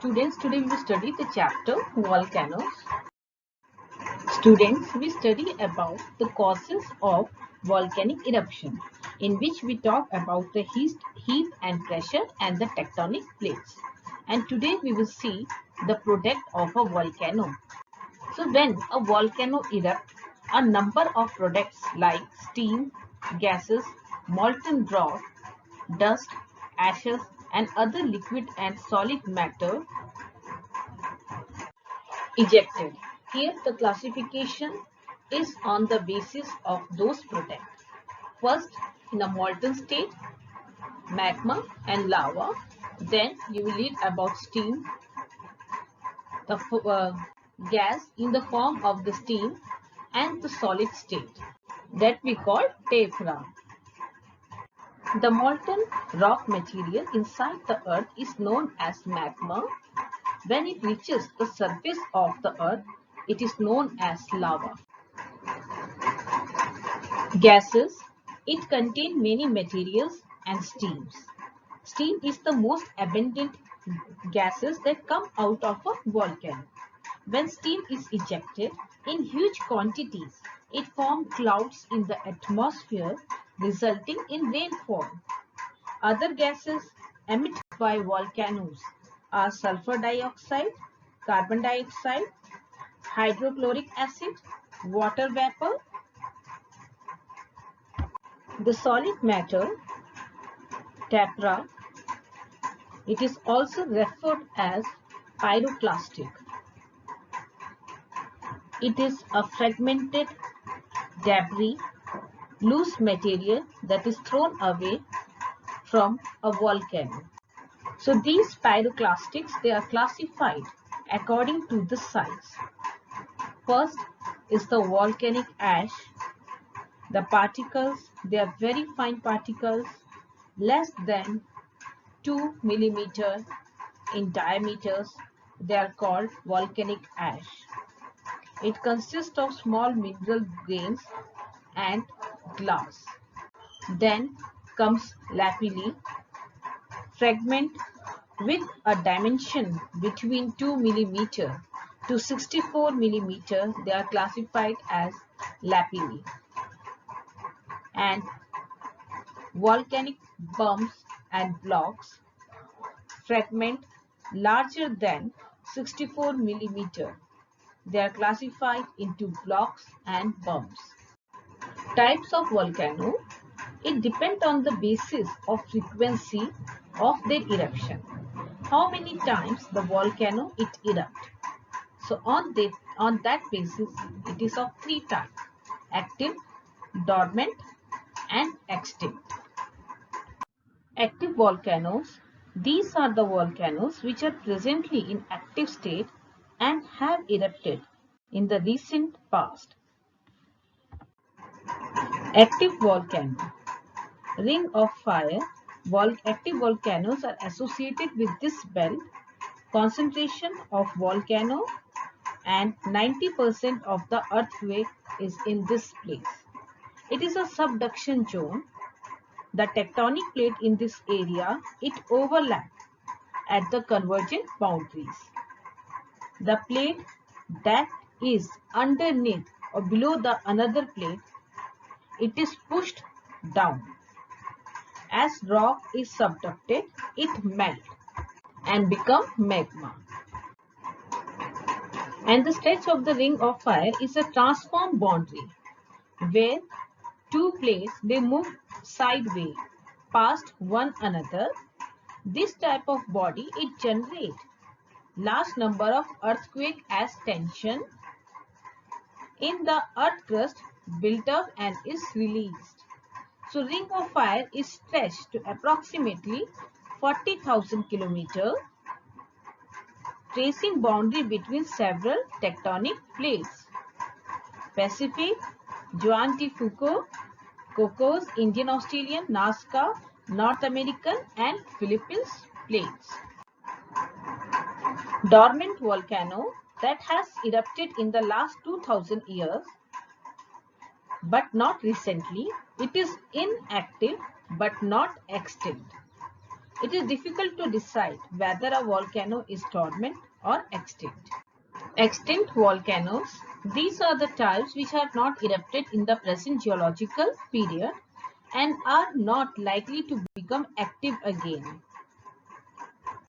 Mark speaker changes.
Speaker 1: Students, today we will study the chapter volcanoes. Students, we study about the causes of volcanic eruption, in which we talk about the heat and pressure and the tectonic plates. And today we will see the product of a volcano. So when a volcano erupts, a number of products like steam, gases, molten rock, dust, ashes, and other liquid and solid matter ejected. Here the classification is on the basis of those products. First, in a molten state, magma and lava. Then you will read about steam, the gas in the form of the steam, and the solid state that we call tephra. The molten rock material inside the earth is known as magma. When it reaches the surface of the earth, it is known as lava. Gases. It contains many materials and steams. Steam is the most abundant gases that come out of a volcano. When steam is ejected in huge quantities, it forms clouds in the atmosphere, resulting in rainfall. Other gases emitted by volcanoes are sulfur dioxide, carbon dioxide, hydrochloric acid, water vapor. The solid matter, tephra, it is also referred as pyroclastic. It is a fragmented debris, loose material that is thrown away from a volcano. So these pyroclastics, they are classified according to the size. First is the volcanic ash. The particles, they are very fine particles, less than 2 millimeter in diameters. They are called volcanic ash. It consists of small mineral grains and glass. Then comes lapilli, fragment with a dimension between 2 millimeter to 64 millimeter. They are classified as lapilli. And volcanic bumps and blocks, fragment larger than 64 millimeter. They are classified into blocks and bumps. Types of volcano. It depends on the basis of frequency of their eruption. How many times the volcano it erupts. So on that basis, it is of three types: active, dormant, and extinct. Active volcanoes. These are the volcanoes which are presently in active state and have erupted in the recent past. Active volcano. Ring of fire. Active volcanoes are associated with this belt. Concentration of volcano and 90% of the earthquake is in this place. It is a subduction zone. The tectonic plate in this area, it overlaps at the convergent boundaries. The plate that is underneath or below the another plate, it is pushed down. As rock is subducted, it melts and becomes magma. And the stretch of the ring of fire is a transform boundary where two plates, they move sideways past one another. This type of body, it generates large number of earthquake as tension in the earth crust built up and is released. So ring of fire is stretched to approximately 40,000 kilometers, tracing boundary between several tectonic plates: Pacific, Juan de Fuca, Cocos, Indian Australian, Nazca, North American and Philippines plates. Dormant volcano that has erupted in the last 2000 years but not recently. It is inactive but not extinct. it is difficult to decide whether a volcano is dormant or extinct. Extinct volcanoes. These are the types which have not erupted in the present geological period and are not likely to become active again.